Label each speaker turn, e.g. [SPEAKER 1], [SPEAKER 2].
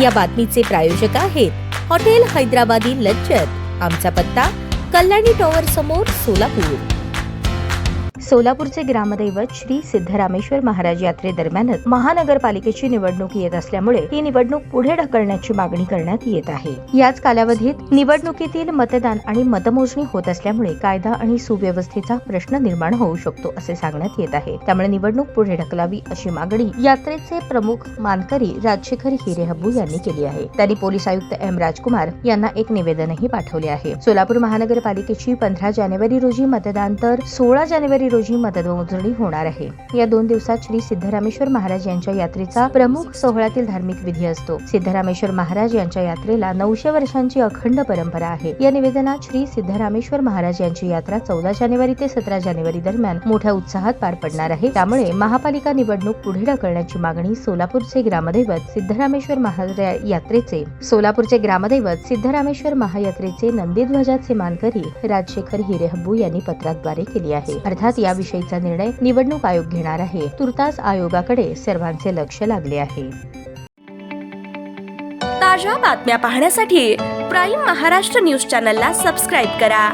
[SPEAKER 1] या बातमीचे प्रायोजक आहेत हॉटेल हैदराबादी लज्जत। आमचा पत्ता कल्याणी टॉवर समोर, सोलापूर। सोलापूरचे ग्रामदैवत श्री सिद्धरामेश्वर महाराज यात्रेदरम्यानच महानगरपालिकेची निवडणूक येत असल्यामुळे ही निवडणूक पुढे ढकलण्याची मागणी करण्यात येत आहे। याच कालावधीत निवडणुकीतील मतदान आणि मतमोजणी होत असल्यामुळे कायदा आणि सुव्यवस्थेचा प्रश्न निर्माण होऊ शकतो असे सांगण्यात येत आहे। त्यामुळे निवडणूक पुढे ढकलावी अशी मागणी यात्रेचे प्रमुख मानकरी राजशेखर हिरेहब्बू यांनी केली आहे। त्यांनी पोलीस आयुक्त एम राजकुमार यांना एक निवेदनही पाठवले आहे। सोलापूर महानगरपालिकेची 15 जानेवारी रोजी मतदान तर 16 जानेवारी रोजी मतमोजणी होणार आहे। या 2 दिवसात श्री सिद्धरामेश्वर महाराज यांच्या यात्रेचा प्रमुख सोहळ्यातील धार्मिक विधी असतो। सिद्धरामेश्वर महाराज यांच्या यात्रेला 900 वर्षांची अखंड परंपरा आहे। या निवेदनात श्री सिद्धरामेश्वर महाराज यांची यात्रा 14 जानेवारी ते 17 जानेवारी दरम्यान मोठ्या उत्साहात पार पडणार आहे। त्यामुळे महापालिका निवडणूक पुढे ढकलण्याची मागणी सोलापूरचे ग्रामदैवत सिद्धरामेश्वर महायात्रेचे नंदीध्वजाचे मानकरी राजशेखर हिरेहब्बू यांनी पत्राद्वारे केली आहे। अर्थात या विषयीचा निर्णय निवडणूक आयोग घेणार आहे। तुर्तास आयोगाकडे सर्वांचे लक्ष लागले आहे।
[SPEAKER 2] ताज्या बातम्या पाहण्यासाठी प्राईम महाराष्ट्र न्यूज चॅनलला सबस्क्राईब करा।